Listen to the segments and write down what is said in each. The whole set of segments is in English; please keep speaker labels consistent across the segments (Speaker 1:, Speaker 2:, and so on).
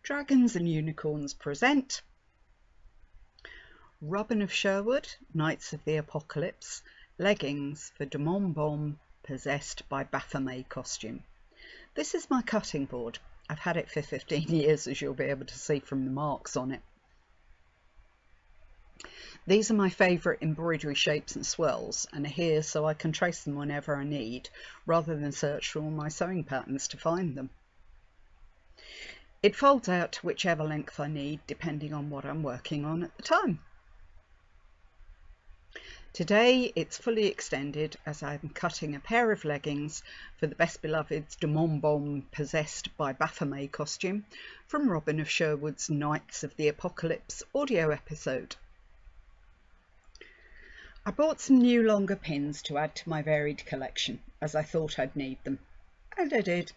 Speaker 1: Dragons and Unicorns present Robin of Sherwood, Knights of the Apocalypse, Leggings for Demon possessed by Baphomet costume. This is my cutting board. I've had it for 15 years, as you'll be able to see from the marks on it. These are my favourite embroidery shapes and swirls, and are here so I can trace them whenever I need, rather than search for all my sewing patterns to find them. It folds out to whichever length I need, depending on what I'm working on at the time. Today it's fully extended as I'm cutting a pair of leggings for the Best Beloved's Demon possessed by Baphomet costume from Robin of Sherwood's Knights of the Apocalypse audio episode. I bought some new longer pins to add to my varied collection, as I thought I'd need them, and I did.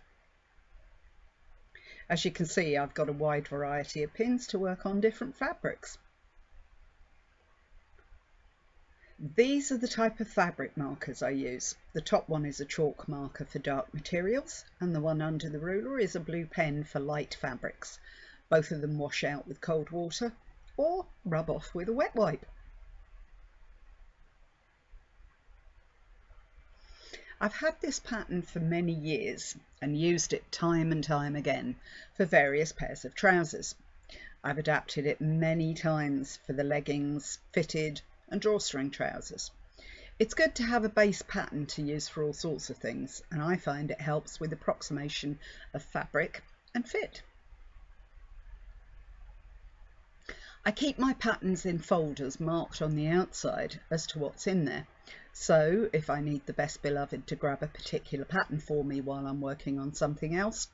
Speaker 1: As you can see, I've got a wide variety of pins to work on different fabrics. These are the type of fabric markers I use. The top one is a chalk marker for dark materials, and the one under the ruler is a blue pen for light fabrics. Both of them wash out with cold water or rub off with a wet wipe. I've had this pattern for many years and used it time and time again for various pairs of trousers. I've adapted it many times for the leggings, fitted and drawstring trousers. It's good to have a base pattern to use for all sorts of things, and I find it helps with approximation of fabric and fit. I keep my patterns in folders marked on the outside as to what's in there, so if I need the Best Beloved to grab a particular pattern for me while I'm working on something else,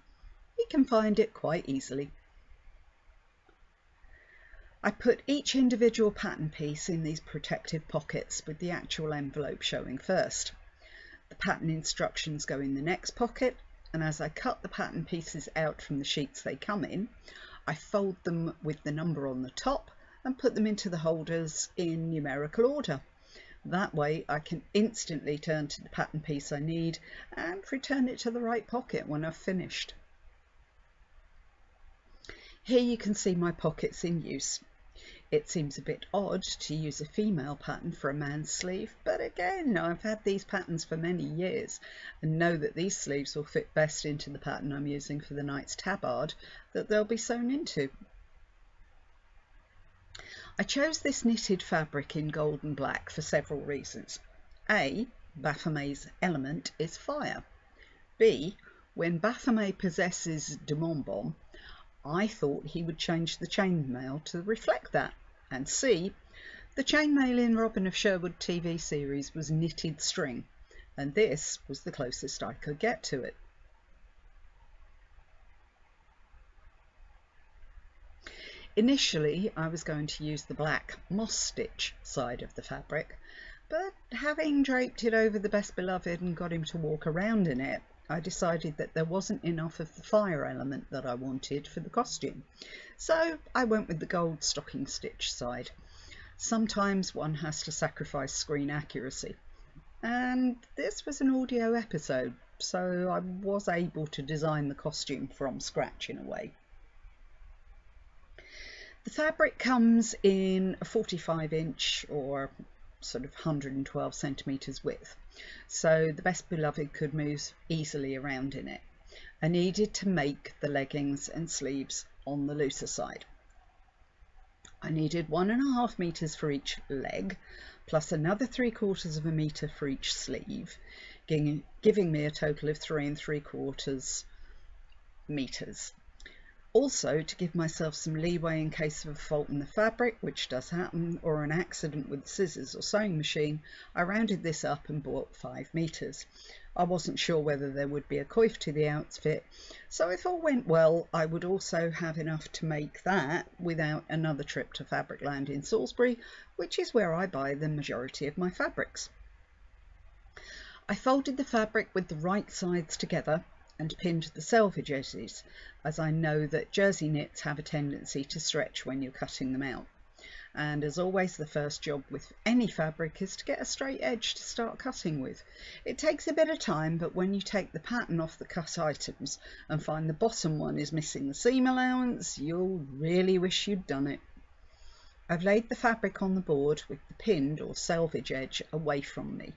Speaker 1: he can find it quite easily. I put each individual pattern piece in these protective pockets with the actual envelope showing first. The pattern instructions go in the next pocket, and as I cut the pattern pieces out from the sheets they come in, I fold them with the number on the top and put them into the holders in numerical order. That way I can instantly turn to the pattern piece I need and return it to the right pocket when I've finished. Here you can see my pockets in use. It seems a bit odd to use a female pattern for a man's sleeve, but again, I've had these patterns for many years and know that these sleeves will fit best into the pattern I'm using for the knight's tabard that they'll be sewn into. I chose this knitted fabric in gold and black for several reasons. A, Baphomet's element is fire. B, when Baphomet possesses Demon, I thought he would change the chainmail to reflect that. And C, the chainmail in Robin of Sherwood TV series was knitted string, and this was the closest I could get to it. Initially, I was going to use the black moss stitch side of the fabric, but having draped it over the Best Beloved and got him to walk around in it, I decided that there wasn't enough of the fire element that I wanted for the costume, so I went with the gold stocking stitch side. Sometimes one has to sacrifice screen accuracy, and this was an audio episode, so I was able to design the costume from scratch in a way. The fabric comes in a 45-inch or sort of 112 centimetres width, so the Best Beloved could move easily around in it. I needed to make the leggings and sleeves on the looser side. I needed 1.5 meters for each leg, plus another 3/4 meter for each sleeve, giving me a total of 3 3/4 meters. Also, to give myself some leeway in case of a fault in the fabric, which does happen, or an accident with scissors or sewing machine, I rounded this up and bought 5 meters. I wasn't sure whether there would be a coif to the outfit, so if all went well, I would also have enough to make that without another trip to Fabricland in Salisbury, which is where I buy the majority of my fabrics. I folded the fabric with the right sides together and pinned the selvage edges, as I know that jersey knits have a tendency to stretch when you're cutting them out. And as always, the first job with any fabric is to get a straight edge to start cutting with. It takes a bit of time, but when you take the pattern off the cut items and find the bottom one is missing the seam allowance, you'll really wish you'd done it. I've laid the fabric on the board with the pinned or selvage edge away from me,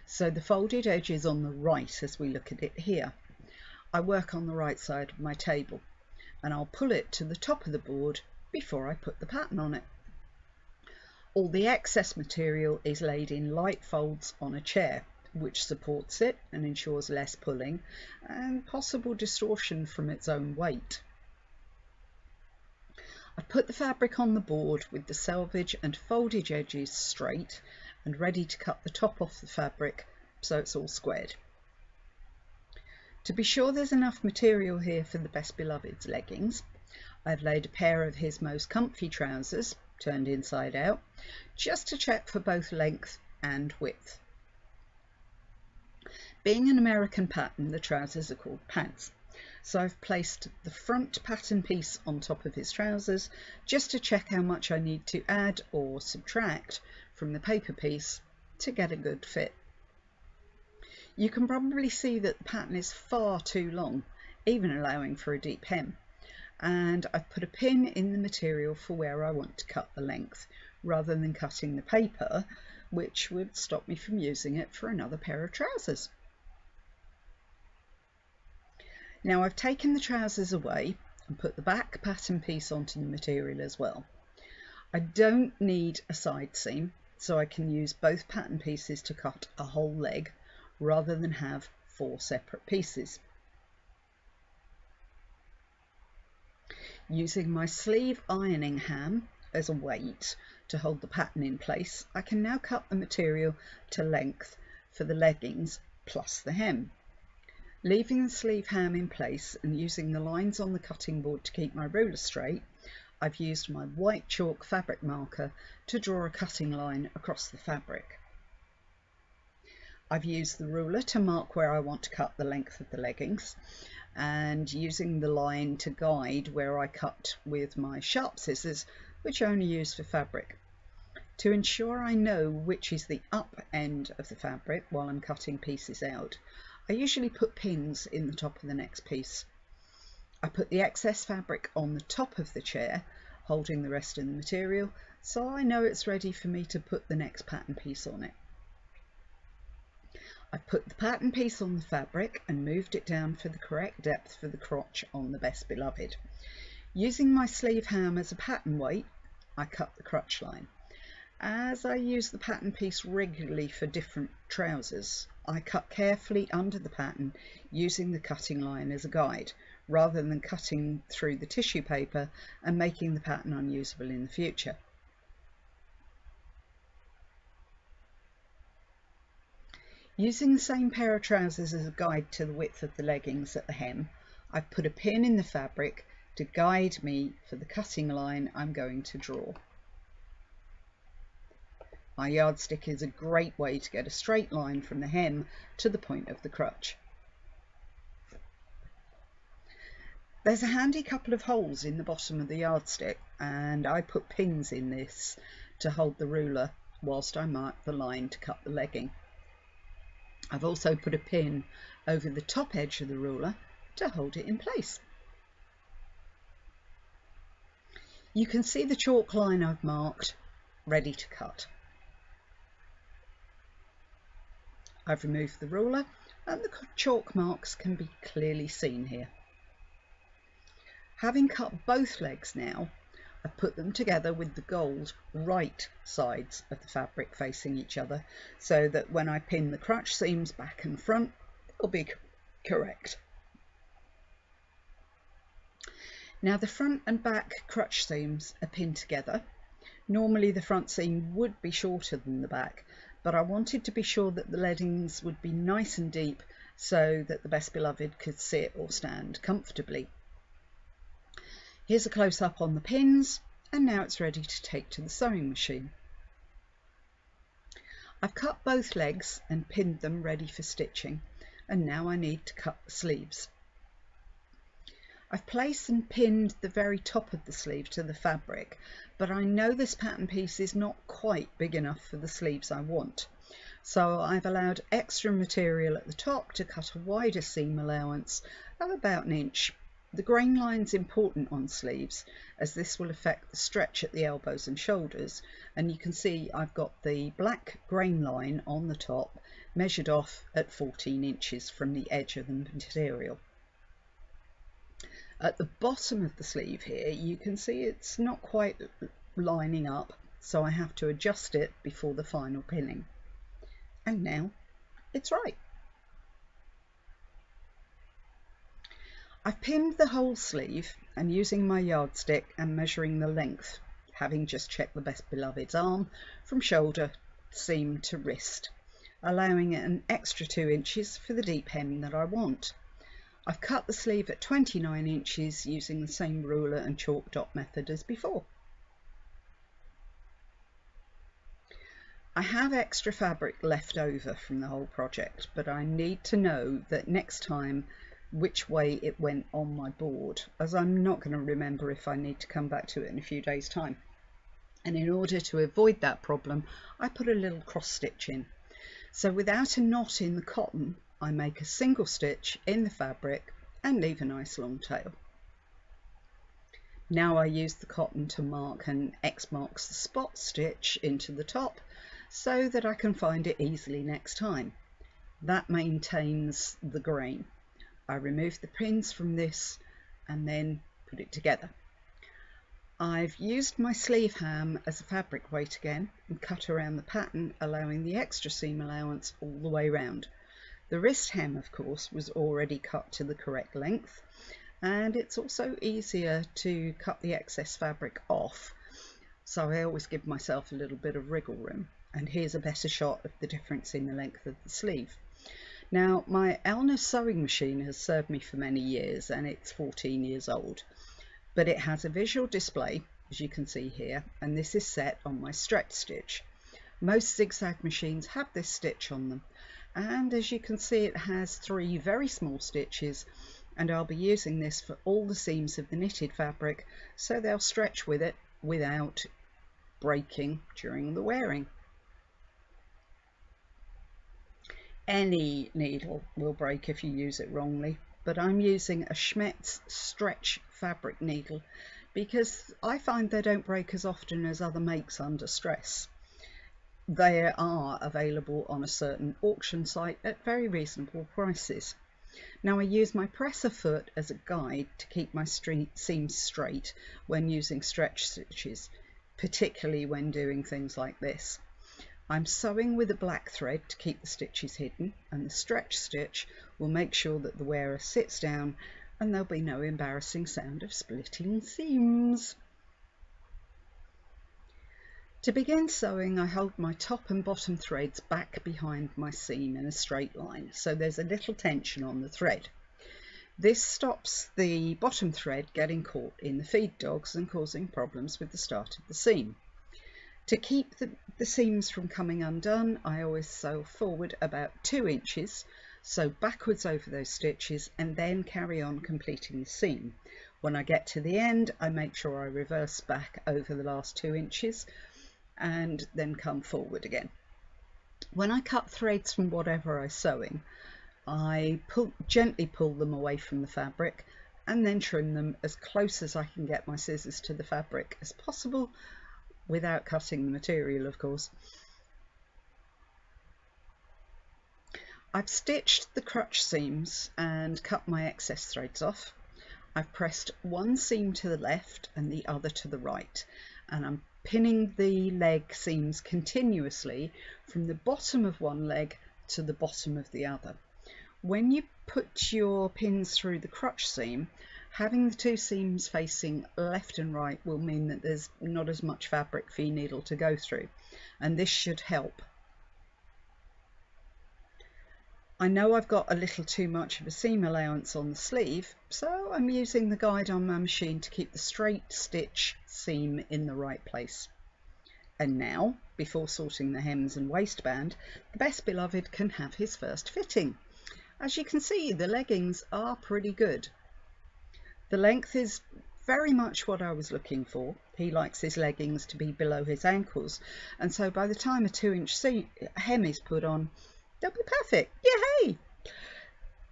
Speaker 1: so the folded edge is on the right as we look at it here. I work on the right side of my table, and I'll pull it to the top of the board before I put the pattern on it. All the excess material is laid in light folds on a chair, which supports it and ensures less pulling and possible distortion from its own weight. I've put the fabric on the board with the selvage and folded edges straight and ready to cut the top off the fabric so it's all squared. To be sure there's enough material here for the Best Beloved's leggings, I've laid a pair of his most comfy trousers, turned inside out, just to check for both length and width. Being an American pattern, the trousers are called pants. So I've placed the front pattern piece on top of his trousers just to check how much I need to add or subtract from the paper piece to get a good fit. You can probably see that the pattern is far too long, even allowing for a deep hem, and I've put a pin in the material for where I want to cut the length rather than cutting the paper, which would stop me from using it for another pair of trousers. Now I've taken the trousers away and put the back pattern piece onto the material as well. I don't need a side seam, so I can use both pattern pieces to cut a whole leg rather than have 4 separate pieces. Using my sleeve ironing ham as a weight to hold the pattern in place, I can now cut the material to length for the leggings plus the hem. Leaving the sleeve ham in place and using the lines on the cutting board to keep my ruler straight, I've used my white chalk fabric marker to draw a cutting line across the fabric. I've used the ruler to mark where I want to cut the length of the leggings, and using the line to guide where I cut with my sharp scissors, which I only use for fabric. To ensure I know which is the up end of the fabric while I'm cutting pieces out, I usually put pins in the top of the next piece. I put the excess fabric on the top of the chair, holding the rest of the material, so I know it's ready for me to put the next pattern piece on it. I put the pattern piece on the fabric and moved it down for the correct depth for the crotch on the Best Beloved. Using my sleeve ham as a pattern weight, I cut the crotch line. As I use the pattern piece regularly for different trousers, I cut carefully under the pattern using the cutting line as a guide, rather than cutting through the tissue paper and making the pattern unusable in the future. Using the same pair of trousers as a guide to the width of the leggings at the hem, I've put a pin in the fabric to guide me for the cutting line I'm going to draw. My yardstick is a great way to get a straight line from the hem to the point of the crotch. There's a handy couple of holes in the bottom of the yardstick, and I put pins in this to hold the ruler whilst I mark the line to cut the legging. I've also put a pin over the top edge of the ruler to hold it in place. You can see the chalk line I've marked, ready to cut. I've removed the ruler and the chalk marks can be clearly seen here. Having cut both legs now, I've put them together with the gold right sides of the fabric facing each other, so that when I pin the crotch seams back and front, they'll be correct. Now the front and back crotch seams are pinned together. Normally the front seam would be shorter than the back, but I wanted to be sure that the leggings would be nice and deep so that the Best Beloved could sit or stand comfortably. Here's a close-up on the pins, and now it's ready to take to the sewing machine. I've cut both legs and pinned them ready for stitching, and now I need to cut the sleeves. I've placed and pinned the very top of the sleeve to the fabric, but I know this pattern piece is not quite big enough for the sleeves I want. So I've allowed extra material at the top to cut a wider seam allowance of about 1 inch. The grain line is important on sleeves as this will affect the stretch at the elbows and shoulders, and you can see I've got the black grain line on the top measured off at 14 inches from the edge of the material. At the bottom of the sleeve here you can see it's not quite lining up, so I have to adjust it before the final pinning. And now it's right. I've pinned the whole sleeve and using my yardstick and measuring the length, having just checked the Best Beloved's arm from shoulder seam to wrist, allowing an extra 2 inches for the deep hem that I want. I've cut the sleeve at 29 inches using the same ruler and chalk dot method as before. I have extra fabric left over from the whole project, but I need to know that next time which way it went on my board, as I'm not going to remember if I need to come back to it in a few days' time. And in order to avoid that problem, I put a little cross stitch in. So without a knot in the cotton, I make a single stitch in the fabric and leave a nice long tail. Now I use the cotton to mark an X marks the spot stitch into the top so that I can find it easily next time. That maintains the grain. I remove the pins from this and then put it together. I've used my sleeve ham as a fabric weight again and cut around the pattern, allowing the extra seam allowance all the way round. The wrist hem, of course, was already cut to the correct length, and it's also easier to cut the excess fabric off, so I always give myself a little bit of wriggle room. And here's a better shot of the difference in the length of the sleeve. Now, my Elna sewing machine has served me for many years and it's 14 years old, but it has a visual display, as you can see here, and this is set on my stretch stitch. Most zigzag machines have this stitch on them, and as you can see it has 3 very small stitches, and I'll be using this for all the seams of the knitted fabric so they'll stretch with it without breaking during the wearing. Any needle will break if you use it wrongly, but I'm using a Schmetz stretch fabric needle because I find they don't break as often as other makes under stress. They are available on a certain auction site at very reasonable prices. Now I use my presser foot as a guide to keep my seams straight when using stretch stitches, particularly when doing things like this. I'm sewing with a black thread to keep the stitches hidden, and the stretch stitch will make sure that the wearer sits down and there'll be no embarrassing sound of splitting seams. To begin sewing, I hold my top and bottom threads back behind my seam in a straight line, so there's a little tension on the thread. This stops the bottom thread getting caught in the feed dogs and causing problems with the start of the seam. To keep the seams from coming undone, I always sew forward about 2 inches, sew backwards over those stitches and then carry on completing the seam. When I get to the end, I make sure I reverse back over the last 2 inches and then come forward again. When I cut threads from whatever I'm sewing, I gently pull them away from the fabric and then trim them as close as I can get my scissors to the fabric as possible, without cutting the material, of course. I've stitched the crutch seams and cut my excess threads off. I've pressed one seam to the left and the other to the right, and I'm pinning the leg seams continuously from the bottom of one leg to the bottom of the other. When you put your pins through the crutch seam, having the 2 seams facing left and right will mean that there's not as much fabric for your needle to go through, and this should help. I know I've got a little too much of a seam allowance on the sleeve, so I'm using the guide on my machine to keep the straight stitch seam in the right place. And now, before sorting the hems and waistband, the Best Beloved can have his first fitting. As you can see, the leggings are pretty good. The length is very much what I was looking for. He likes his leggings to be below his ankles, and so by the time a 2-inch hem is put on, they'll be perfect. Yay!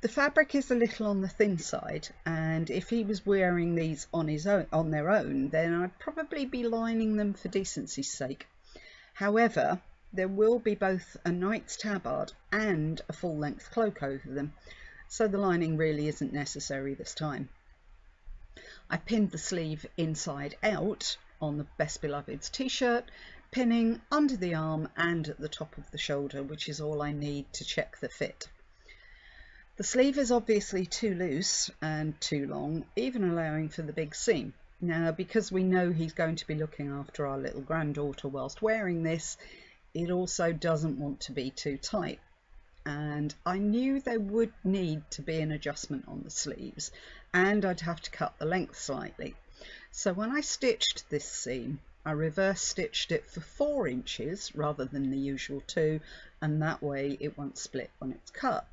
Speaker 1: The fabric is a little on the thin side, and if he was wearing these on their own, then I'd probably be lining them for decency's sake. However, there will be both a knight's tabard and a full-length cloak over them, so the lining really isn't necessary this time. I pinned the sleeve inside out on the Best Beloved's t-shirt, pinning under the arm and at the top of the shoulder, which is all I need to check the fit. The sleeve is obviously too loose and too long, even allowing for the big seam. Now, because we know he's going to be looking after our little granddaughter whilst wearing this, it also doesn't want to be too tight. And I knew there would need to be an adjustment on the sleeves, and I'd have to cut the length slightly. So when I stitched this seam, I reverse stitched it for 4 inches rather than the usual 2, and that way it won't split when it's cut.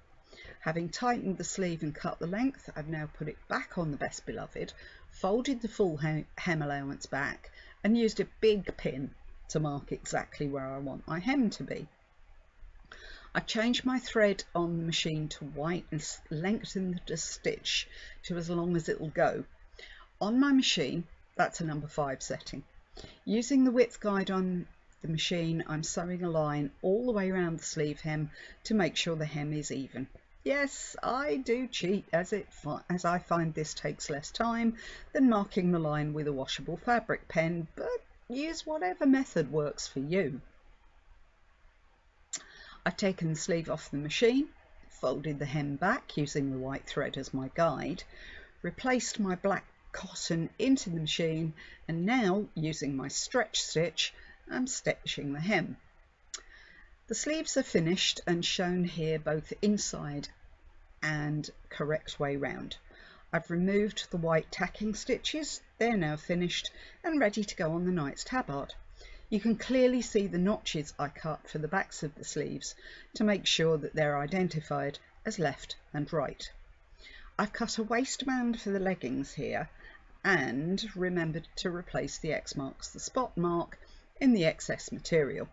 Speaker 1: Having tightened the sleeve and cut the length, I've now put it back on the Best Beloved, folded the full hem allowance back, and used a big pin to mark exactly where I want my hem to be. I changed my thread on the machine to white and lengthened the stitch to as long as it'll go. On my machine, that's a number 5 setting. Using the width guide on the machine, I'm sewing a line all the way around the sleeve hem to make sure the hem is even. Yes, I do cheat, as I find this takes less time than marking the line with a washable fabric pen, but use whatever method works for you. I've taken the sleeve off the machine, folded the hem back using the white thread as my guide, replaced my black cotton into the machine, and now, using my stretch stitch, I'm stitching the hem. The sleeves are finished and shown here both inside and correct way round. I've removed the white tacking stitches, they're now finished and ready to go on the knight's tabard. You can clearly see the notches I cut for the backs of the sleeves to make sure that they're identified as left and right. I've cut a waistband for the leggings here and remembered to replace the X marks the spot mark in the excess material.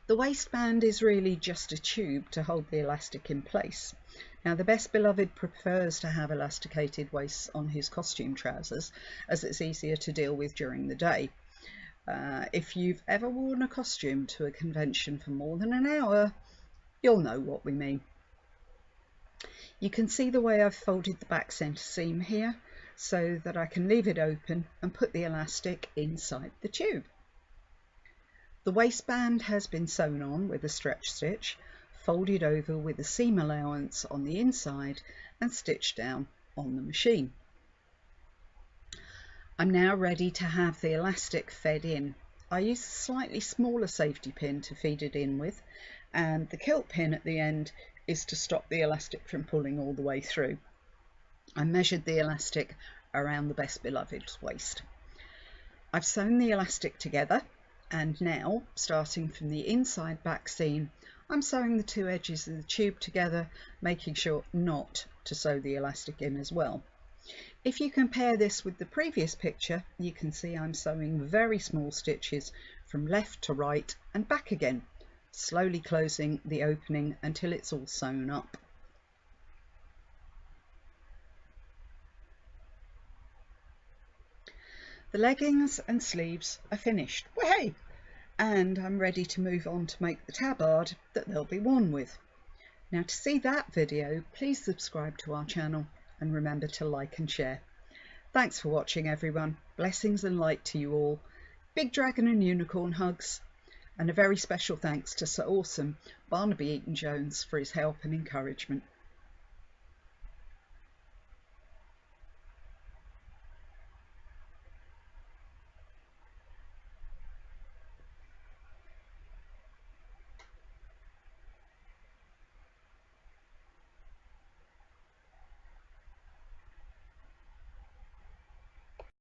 Speaker 1: The waistband is really just a tube to hold the elastic in place. Now, the Best Beloved prefers to have elasticated waists on his costume trousers, as it's easier to deal with during the day. If you've ever worn a costume to a convention for more than an hour, you'll know what we mean. You can see the way I've folded the back centre seam here so that I can leave it open and put the elastic inside the tube. The waistband has been sewn on with a stretch stitch, folded over with a seam allowance on the inside and stitched down on the machine. I'm now ready to have the elastic fed in. I use a slightly smaller safety pin to feed it in with, and the kilt pin at the end is to stop the elastic from pulling all the way through. I measured the elastic around the Best Beloved's waist. I've sewn the elastic together, and now, starting from the inside back seam, I'm sewing the 2 edges of the tube together, making sure not to sew the elastic in as well. If you compare this with the previous picture, you can see I'm sewing very small stitches from left to right and back again, slowly closing the opening until it's all sewn up. The leggings and sleeves are finished. Way! And I'm ready to move on to make the tabard that they'll be worn with. Now, to see that video, please subscribe to our channel and remember to like and share. Thanks for watching, everyone. Blessings and light to you all. Big dragon and unicorn hugs, and a very special thanks to Sir Awesome Barnaby Eaton Jones for his help and encouragement.